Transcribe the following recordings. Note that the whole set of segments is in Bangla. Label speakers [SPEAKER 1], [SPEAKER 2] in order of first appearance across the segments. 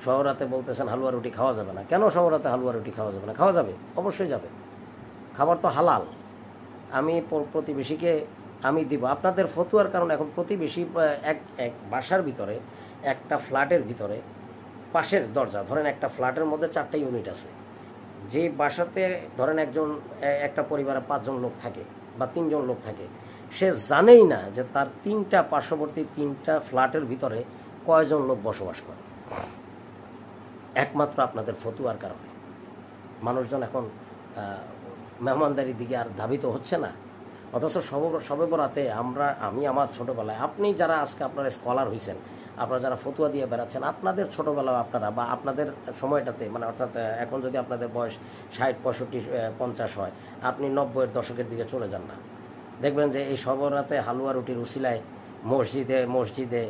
[SPEAKER 1] শহরাতে বলতেছেন হালুয়া রুটি খাওয়া যাবে না। কেন শহরাতে হালুয়া রুটি খাওয়া যাবে না? খাওয়া যাবে, অবশ্যই যাবে। খাবার তো হালাল। আমি প্রতিবেশীকে আমি দিব। আপনাদের ফতুয়ার কারণে এখন প্রতিবেশী এক এক বাসার ভিতরে, একটা ফ্ল্যাটের ভিতরে পাশের দরজা, ধরেন একটা ফ্ল্যাটের মধ্যে 4টা ইউনিট আছে, যে বাসাতে ধরেন একটা পরিবারে 5 জন লোক থাকে বা 3 জন লোক থাকে, সে জানেই না যে তার 3টা পার্শ্ববর্তী 3টা ফ্ল্যাটের ভিতরে কয়জন লোক বসবাস করে। একমাত্র আপনাদের ফতুয়ার কারণে মানুষজন এখন মেহমানদারির দিকে আর ধাবিত হচ্ছে না। অথচ সবে বরাতে আমি আমার ছোটবেলায়, আপনি যারা আজকে আপনারা স্কলার হয়েছেন, আপনারা যারা ফতুয়া দিয়ে বেড়াচ্ছেন, আপনাদের ছোটবেলায় আপনারা বা আপনাদের সময়টাতে, মানে অর্থাৎ এখন যদি আপনাদের বয়স 60, 65, 50 হয়, আপনি 90-এর দশকের দিকে চলে যান না, দেখবেন যে এই সবে বরাতে হালুয়া রুটির উসিলায় মসজিদে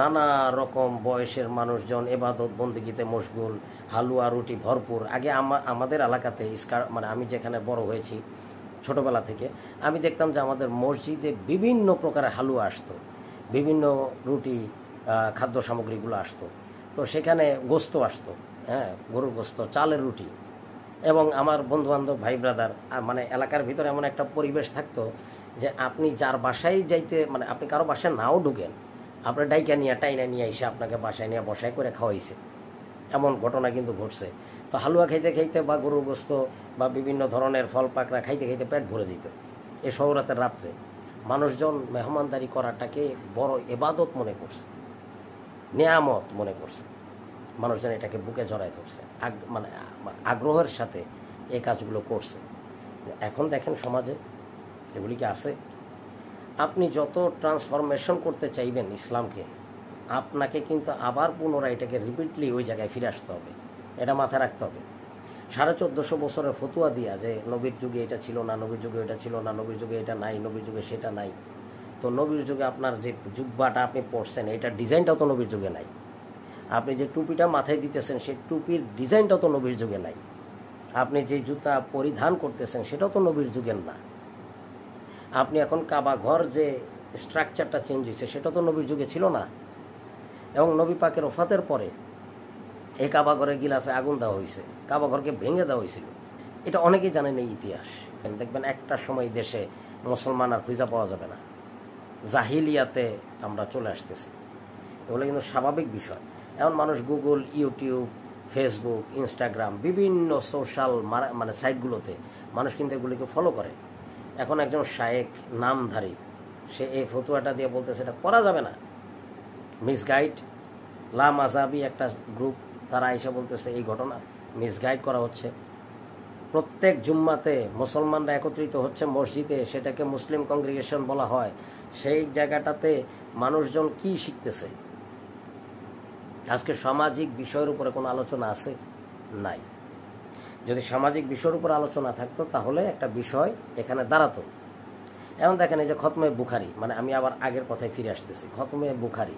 [SPEAKER 1] নানা রকম বয়সের মানুষজন এবাদত বন্দেগীতে মশগুল, হালুয়া রুটি ভরপুর। আগে আমাদের এলাকাতে মানে আমি যেখানে বড় হয়েছি ছোটবেলা থেকে, আমি দেখতাম যে আমাদের মসজিদে বিভিন্ন প্রকারের হালুয়া আসতো, বিভিন্ন রুটি খাদ্য সামগ্রীগুলো আসতো। তো সেখানে গোস্ত আসতো, হ্যাঁ, গরুর গোস্ত, চালের রুটি। এবং আমার বন্ধুবান্ধব, ভাই ব্রাদার, মানে এলাকার ভিতরে এমন একটা পরিবেশ থাকতো যে আপনি যার বাসায় যাইতে, মানে আপনি কারো বাসায় নাও ঢুকেন, আপনার ডাইকা নিয়ে টাইনা নিয়ে এসে আপনাকে বাসায় নিয়ে বসায় করে খাওয়াইছে, এমন ঘটনা কিন্তু ঘটছে। তো হালুয়া খাইতে খাইতে বা গরুর গোস্ত বা বিভিন্ন ধরনের ফল পাকড়া খাইতে খাইতে পেট ভরে যেত। এই শহরাতের রাত্রে মানুষজন মেহমানদারি করাটাকে বড় ইবাদত মনে করছে, নিয়ামত মনে করছে। মানুষজন এটাকে বুকে জড়ায় ধরছে, মানে আগ্রহের সাথে এই কাজগুলো করছে। এখন দেখেন সমাজে এগুলি কি আছে? আপনি যত ট্রান্সফরমেশন করতে চাইবেন ইসলামকে, আপনাকে কিন্তু আবার পুনরায় এটাকে রিপিটলি ওই জায়গায় ফিরে আসতে হবে। এটা মাথায় রাখতে হবে। 1450 বছরের ফতুয়া দিয়া যে নবীর যুগে এটা ছিল না, নবীর যুগে এটা ছিল না, নবীর যুগে এটা নাই, নবীর যুগে সেটা নাই। তো নবীর যুগে আপনার যে জুব্বাটা আপনি পরছেন, এটার ডিজাইনটাও তো নবীর যুগে নাই। আপনি যে টুপিটা মাথায় দিতেছেন, সেই টুপির ডিজাইনটাও তো নবীর যুগে নাই। আপনি যে জুতা পরিধান করতেছেন, সেটাও তো নবীর যুগের না। আপনি এখন কাবা ঘর যে স্ট্রাকচারটা চেঞ্জ হয়েছে, সেটা তো নবীর যুগে ছিল না। এবং নবী পাকের ওফাতের পরে এই কাবা ঘরের গিলাফে আগুন দেওয়া হয়েছে, কাবা ঘরকে ভেঙে দেওয়া হয়েছিল। এটা অনেকেই জানেন এই ইতিহাস। দেখবেন একটা সময় দেশে মুসলমান আর খুঁজে পাওয়া যাবে না, জাহিলিয়াতে আমরা চলে আসতেছি। এগুলো কিন্তু স্বাভাবিক বিষয়। এখন মানুষ গুগল, ইউটিউব, ফেসবুক, ইনস্টাগ্রাম, বিভিন্ন সোশ্যাল মানে সাইটগুলোতে মানুষ কিন্তু এগুলিকে ফলো করে। এখন একজন শায়েক নামধারী, সে এই ফতুয়াটা দিয়ে বলতেছে এটা করা যাবে না। মিসগাইড লা মাজাবি একটা গ্রুপ, তারা এসে বলতেছে এই ঘটনা মিসগাইড করা হচ্ছে। প্রত্যেক জুম্মাতে মুসলমানরা একত্রিত হচ্ছে মসজিদে, সেটাকে মুসলিম কংগ্রিগেশন বলা হয়। সেই জায়গাটাতে মানুষজন কি শিখতেছে? আজকে সামাজিক বিষয়ের উপরে কোনো আলোচনা আছে? নাই। যদি সামাজিক বিষয়ের উপর আলোচনা থাকতো তাহলে একটা বিষয় এখানে দাঁড়াতো। এখন দেখেন এই যে খতমে বুখারি, মানে আমি আবার আগের কথায় ফিরে আসতেছি, খতমে বুখারি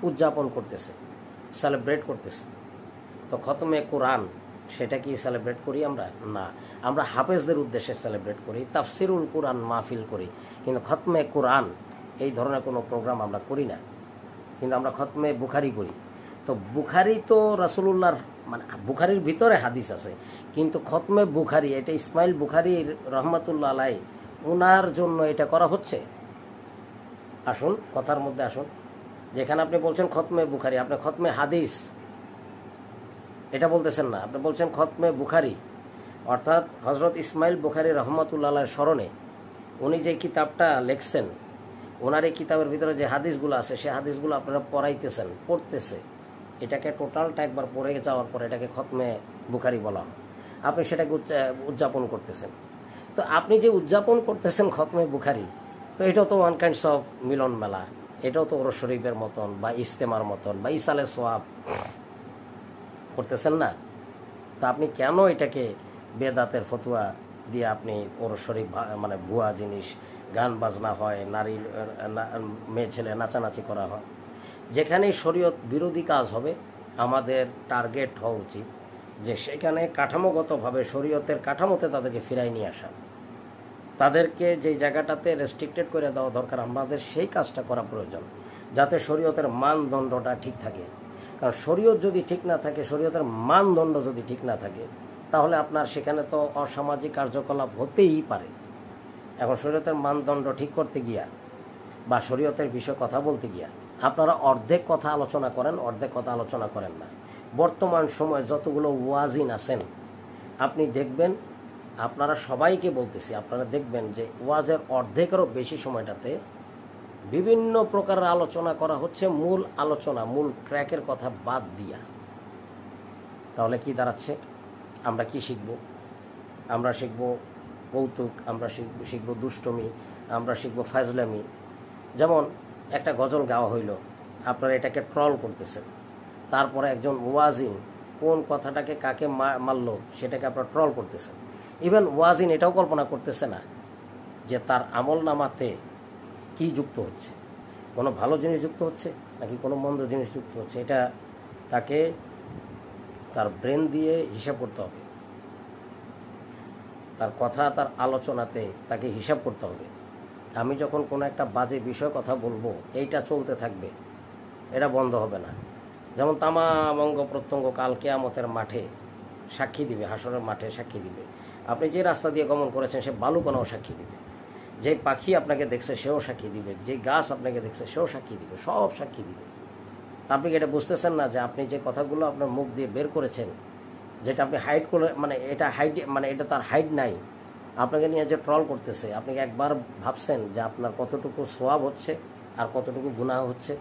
[SPEAKER 1] উদযাপন করতেছে, সেলিব্রেট করতেছে। তো খতমে কোরআন, সেটা কি সেলিব্রেট করি আমরা? না, আমরা হাফেজদের উদ্দেশ্যে সেলিব্রেট করি, তাফসিরুল কোরআন মাহফিল করি, কিন্তু খতমে কোরআন এই ধরনের কোনো প্রোগ্রাম আমরা করি না। কিন্তু আমরা খতমে বুখারি করি। তো বুখারি তো রাসূলুল্লাহর, মানে বুখারির ভিতরে হাদিস আছে, কিন্তু খতমে বুখারি এটা ইসমাইল বুখারি রহমাতুল্লাহ আলাই, ওনার জন্য এটা করা হচ্ছে। আসুন কথার মধ্যে আসুন, যেখানে আপনি বলছেন খতমে বুখারি, আপনি খতমে হাদিস এটা বলতেছেন না, আপনি বলছেন খতমে বুখারি। অর্থাৎ হজরত ইসমাইল বুখারি রহমাতুল্লাহ আলাইহির স্মরণে উনি যে কিতাবটা লিখছেন, ওনার এই কিতাবের ভিতরে যে হাদিসগুলো আছে, সেই হাদিসগুলো আপনারা পড়াইতেছেন, পড়তেছে। এটাকে টোটালটা একবার পড়ে যাওয়ার পর এটাকে খতমে বুখারি বলা হয়। আপনি সেটাকে উদযাপন করতেছেন। তো আপনি যে উদযাপন করতেছেন খতমে বুখারি, তো এটাও তো ওয়ান কাইন্ডস অফ মিলন মেলা, এটাও তো ওরস শরীফের মতন বা ইস্তেমার মতন বা ইসালে সোয়াব করতেছেন না। তো আপনি কেন এটাকে বেদাতের ফতুয়া দিয়ে আপনি ওরস শরীফ, মানে ভুয়া জিনিস, গান বাজনা হয়, নারী মেয়ে ছেলে নাচানাচি করা হয়, যেখানে শরীয়ত বিরোধী কাজ হবে আমাদের টার্গেট হওয়া উচিত যে সেখানে কাঠামোগতভাবে শরীয়তের কাঠামোতে তাদেরকে ফিরাই নিয়ে আসা, তাদেরকে যে জায়গাটাতে রেস্ট্রিক্টেড করে দেওয়া দরকার আমাদের সেই কাজটা করা প্রয়োজন, যাতে শরীয়তের মানদণ্ডটা ঠিক থাকে। কারণ শরীয়ত যদি ঠিক না থাকে, শরীয়তের মানদণ্ড যদি ঠিক না থাকে, তাহলে আপনার সেখানে তো অসামাজিক কার্যকলাপ হতেই পারে। এখন শরীয়তের মানদণ্ড ঠিক করতে গিয়া বা শরীয়তের বিষয়ে কথা বলতে গিয়া আপনারা অর্ধেক কথা আলোচনা করেন, অর্ধেক কথা আলোচনা করেন না। বর্তমান সময়ে যতগুলো ওয়াজিন আছেন আপনি দেখবেন, আপনারা সবাইকে বলতেছি, আপনারা দেখবেন যে ওয়াজের অর্ধেকেরও বেশি সময়টাতে বিভিন্ন প্রকারের আলোচনা করা হচ্ছে, মূল আলোচনা, মূল ট্র্যাকের কথা বাদ দিয়া। তাহলে কি দাঁড়াচ্ছে? আমরা কি শিখব? আমরা শিখব কৌতুক, আমরা শিখব দুষ্টমি, আমরা শিখব ফাজলামি। যেমন একটা গজল গাওয়া হইল, আপনারা এটাকে ট্রল করতেছেন, তারপরে একজন ওয়াজিন কোন কথাটাকে কাকে মারলো সেটাকে আপনারা ট্রল করতেছেন। ইভেন ওয়াজিন এটাও কল্পনা করতেছে না যে তার আমল নামাতে কি যুক্ত হচ্ছে, কোনো ভালো জিনিস যুক্ত হচ্ছে নাকি কোনো মন্দ জিনিস যুক্ত হচ্ছে। এটা তাকে তার ব্রেন দিয়ে হিসাব করতে হবে, তার কথা, তার আলোচনাতে তাকে হিসাব করতে হবে। আমি যখন কোনো একটা বাজে বিষয় কথা বলবো, এইটা চলতে থাকবে, এটা বন্ধ হবে না। যেমন তামাম অঙ্গ প্রত্যঙ্গ কাল কিয়ামতের মাঠে সাক্ষী দিবে, হাসরের মাঠে সাক্ষী দিবে। আপনি যে রাস্তা দিয়ে গমন করেছেন সে বালুকণাও সাক্ষী দিবে, যে পাখি আপনাকে দেখছে সেও সাক্ষী দিবে, যে গাছ আপনাকে দেখছে সেও সাক্ষী দিবে, সব সাক্ষী দিবে। আপনি কি এটা বুঝতেছেন না যে আপনি যে কথাগুলো আপনার মুখ দিয়ে বের করেছেন, যেটা আপনি হাইড করে, মানে এটা হাইড, মানে এটা তার হাইড নাই, আপনাকে নিয়ে যে ট্রল করতেছে, আপনি কি একবার ভাবছেন যে আপনার কতটুকু সোয়াব হচ্ছে আর কতটুকু গুনাহ হচ্ছে?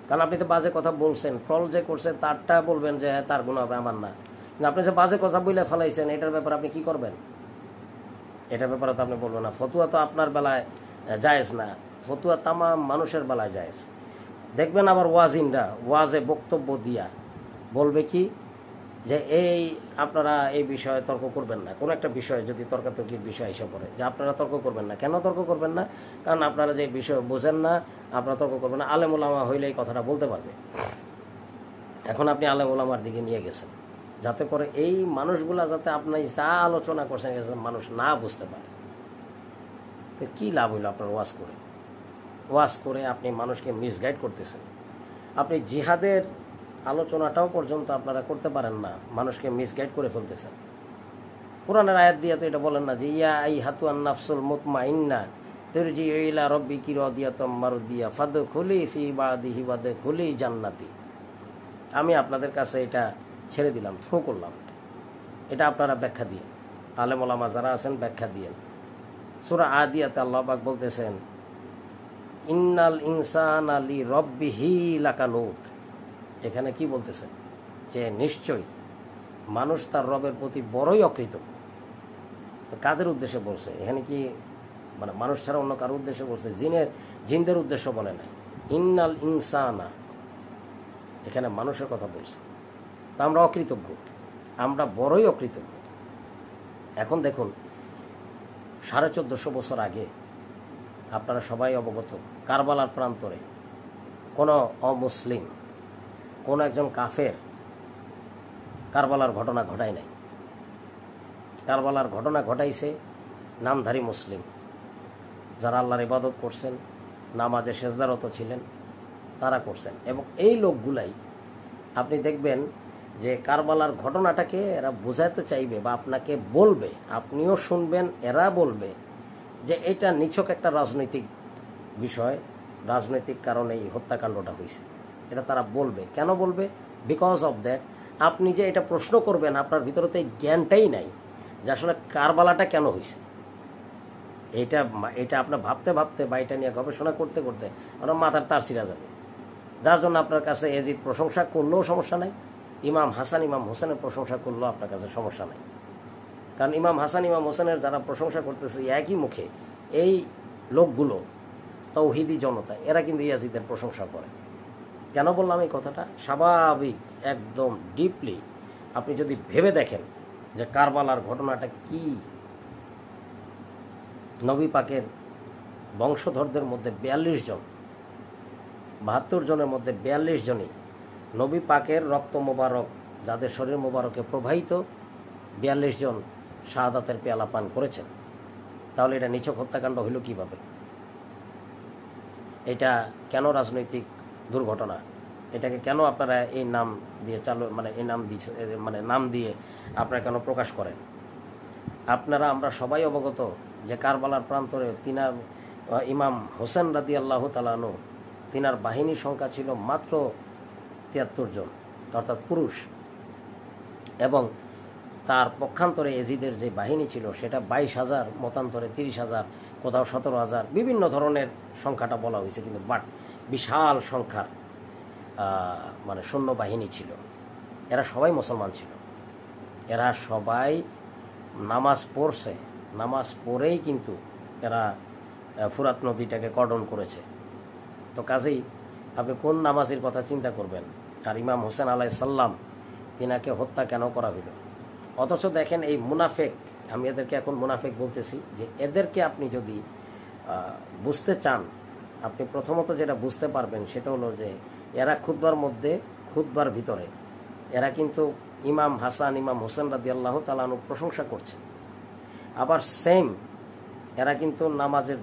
[SPEAKER 1] কারণ আপনি তো বাজে কথা বলছেন, ট্রল যে করছে তারটা বলবেন যে তার গুনাহ হবে, আমার না। কিন্তু আপনি যে বাজে কথা বলে ফেলাইছেন, এটার ব্যাপারে আপনি কি করবেন? এটার ব্যাপারে তো আপনি বলবেন না। ফতুয়া তো আপনার বেলায় জায়েজ না, ফতুয়া তামাম মানুষের বেলায় জায়েজ। দেখবেন আবার ওয়াজিনরা ওয়াজে বক্তব্য দিয়া বলবে কি যে এই আপনারা এই বিষয়ে তর্ক করবেন না। কোনো একটা বিষয়ে যদি তর্কাতর্কির বিষয় এসে পড়ে, যে আপনারা তর্ক করবেন না। কেন তর্ক করবেন না? কারণ আপনারা যে বিষয় বোঝেন না, আপনারা তর্ক করবেন না। আলেম ওলামা হইলে এই কথাটা বলতে পারবে। এখন আপনি আলেম ওলামার দিকে নিয়ে গেছেন যাতে করে এই মানুষগুলা যাতে আপনি যা আলোচনা করছেন মানুষ না বুঝতে পারে। তো কি লাভ হইল আপনার ওয়াজ করে? ওয়াজ করে আপনি মানুষকে মিসগাইড করতেছেন। আপনি জিহাদের আলোচনাটাও পর্যন্ত আপনারা করতে পারেন না, মানুষকে মিসগাইড করে ফেলতেছেন। কোরআনের আয়াত দিয়ে তো এটা বলেন না যে ইয়া আইহাতুন নাফসুল মুতমাইন্না তুরজি ইলা রাব্বিকি রাদিয়াতাম মারদিয়া ফাদখুলি ফি বাদিহি ওয়াদখুলি জান্নাতি। আমি আপনাদের কাছে এটা ছেড়ে দিলাম, থ্রো করলাম, এটা আপনারা ব্যাখ্যা দিয়ে, আলেম ওলামা যারা আছেন ব্যাখ্যা দিয়ে। সূরা আদিয়াতে আল্লাহ পাক বলতেছেন ইন্নাল ইনসানা লি রাব্বিহি লাকানুত। এখানে কি বলতেছেন? যে নিশ্চয়ই মানুষ তার রবের প্রতি বড়ই অকৃতজ্ঞ। কাদের উদ্দেশ্যে বলছে? এখানে কি মানে মানুষ ছাড়া অন্য কারোর উদ্দেশ্যে বলছে? জিনদের উদ্দেশ্য বলে নাই। ইন্নাল ইনসানা, এখানে মানুষের কথা বলছে। তা আমরা অকৃতজ্ঞ, আমরা বড়ই অকৃতজ্ঞ। এখন দেখুন 1450 বছর আগে আপনারা সবাই অবগত, কারবালার প্রান্তরে কোনো অমুসলিম, কোনো একজন কাফের কারবালার ঘটনা ঘটায় নাই। কারবালার ঘটনা ঘটাইছে নামধারী মুসলিম, যারা আল্লাহর ইবাদত করছেন, নামাজে সেজদারত ছিলেন, তারা করছেন। এবং এই লোকগুলাই আপনি দেখবেন যে কারবালার ঘটনাটাকে এরা বোঝাতে চাইবে বা আপনাকে বলবে, আপনিও শুনবেন, এরা বলবে যে এটা নিছক একটা রাজনৈতিক বিষয়, রাজনৈতিক কারণে এই হত্যাকাণ্ডটা হয়েছে। এটা তারা বলবে। কেন বলবে? বিকজ অফ দ্যাট আপনি যে এটা প্রশ্ন করবেন, আপনার ভিতরে তো এই জ্ঞানটাই নাই যে আসলে কারবালাটা কেন হয়েছে। এটা আপনার ভাবতে ভাবতে বা এটা নিয়ে গবেষণা করতে করতে আপনার মাথার তার ছিঁড়া যাবে। যার জন্য আপনার কাছে এজিদ প্রশংসা করলেও সমস্যা নাই, ইমাম হাসান ইমাম হোসেনের প্রশংসা করলেও আপনার কাছে সমস্যা নাই। কারণ ইমাম হাসান ইমাম হোসেনের যারা প্রশংসা করতেছে একই মুখে এই লোকগুলো তাওহীদি জনতা, এরা কিন্তু ইয়াজিদের প্রশংসা করে। কেন বললাম এই কথাটা? স্বাভাবিক, একদম ডিপলি আপনি যদি ভেবে দেখেন যে কারবালার ঘটনাটা কি, নবী পাকের বংশধরদের মধ্যে 42 জন, 72 জনের মধ্যে 42 জনই নবী পাকের রক্ত মোবারক, যাদের শরীর মোবারকে প্রবাহিত, 42 জন শাহাদাতের পেয়ালা পান করেছেন। তাহলে এটা নিছক হত্যাকাণ্ড হইল কিভাবে? এটা কেন রাজনৈতিক দুর্ঘটনা? এটাকে কেন আপনারা এই নাম দিয়ে এই নাম দিচ্ছে, নাম দিয়ে আপনারা কেন প্রকাশ করেন? আপনারা আমরা সবাই অবগত যে কারবালার প্রান্তরে ইমাম হোসেন রাদিয়াল্লাহু তাআলা আনহু তিনার বাহিনীর সংখ্যা ছিল মাত্র ৭৩ জন, অর্থাৎ পুরুষ, এবং তার পক্ষান্তরে এজিদের যে বাহিনী ছিল সেটা ২২,০০০, মতান্তরে ৩০,০০০, কোথাও ১৭,০০০, বিভিন্ন ধরনের সংখ্যাটা বলা হয়েছে, কিন্তু বিশাল সংখ্যার সৈন্যবাহিনী ছিল। এরা সবাই মুসলমান ছিল, এরা সবাই নামাজ পড়ছে, নামাজ পড়েই কিন্তু এরা ফুরাত নদীটাকে কর্ডন করেছে। তো কাজেই আপনি কোন নামাজের কথা চিন্তা করবেন? আর ইমাম হোসেন আলাইহিস সালাম তিনাকে হত্যা কেন করা হলো? অথচ দেখেন এই মুনাফেক, আমি এদেরকে এখন মুনাফেক বলতেছি, যে এদেরকে আপনি যদি বুঝতে চান, আপনি প্রথমত যেটা বুঝতে পারবেন সেটা হলো যে এরা খুতবার ভিতরে এরা কিন্তু ইমাম হাসান, ইমাম হোসেন রাদিয়াল্লাহু তাআলা আনহু প্রশংসা করছে। আবার সেম এরা কিন্তু নামাজের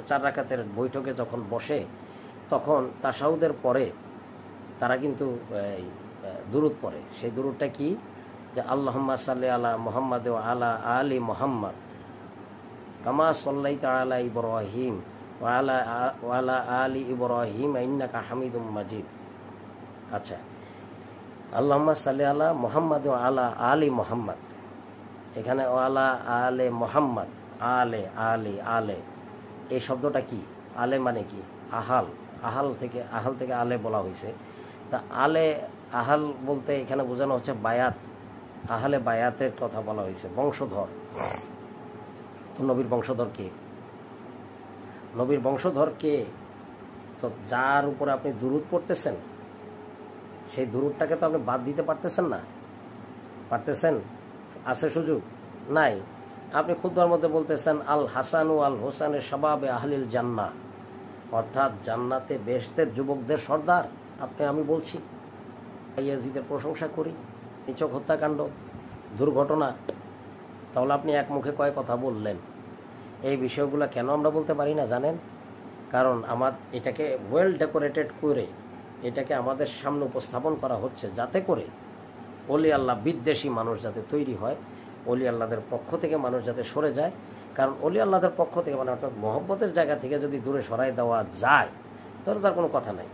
[SPEAKER 1] 4 রাকাতের বৈঠকে যখন বসে, তখন তাশাহুদের পরে তারা কিন্তু দুরূদ পড়ে। সেই দুরূদটা কি? যে আল্লাহুম্মা সাল্লি আলা মুহাম্মাদ ওয়া আলা আলি মুহাম্মাদ কামা সাল্লাইতা আলা ইব্রাহিম ওয়া আলা আলি ইব্রাহিম ইন্নাকা হামিদুম মাজিদ। আচ্ছা, আল্লাহুম্মা সাল্লি আলা মুহাম্মাদ ওয়া আলা আলি মুহাম্মাদ, এখানে ওয়ালা আলে মুহাম্মাদ, আলে এই শব্দটা কি? আলে মানে কি? আহাল থেকে আলে বলা হয়েছে। তা আহাল বলতে এখানে বোঝানো হচ্ছে বায়াত, আহলে বায়াতের কথা বলা হয়েছে, বংশধর। তো নবীর বংশধর কে? নবীর বংশধর কে? তো যার উপরে আপনি দুরূদ পড়তেছেন, সেই দুরূদটাকে তো আপনি বাদ দিতে পারতেছেন না। পারতেছেন? আছে সুযোগ? নাই। আপনি খুতবার মধ্যে বলতেছেন আল হাসানু আল হোসেনের শাবাবে আহলিল জান্নাহ, অর্থাৎ জান্নাতে বেহেশতের যুবকদের সর্দার। আমি বলছি ইয়াজিদের প্রশংসা করি, নিছক হত্যাকাণ্ড, দুর্ঘটনা। তাহলে আপনি এক মুখে কয় কথা বললেন? এই বিষয়গুলো কেন আমরা বলতে পারি না জানেন? কারণ এটাকে ওয়েল ডেকোরেটেড করে এটাকে আমাদের সামনে উপস্থাপন করা হচ্ছে, যাতে করে ওলি আল্লাহ বিদ্বেষী মানুষ যাতে তৈরি হয়, ওলি আল্লাহদের পক্ষ থেকে মানুষ যাতে সরে যায়। কারণ ওলি আল্লাহদের পক্ষ থেকে অর্থাৎ মহব্বতের জায়গা থেকে যদি দূরে সরাই দেওয়া যায়, তাহলে তার কোনো কথা নাই।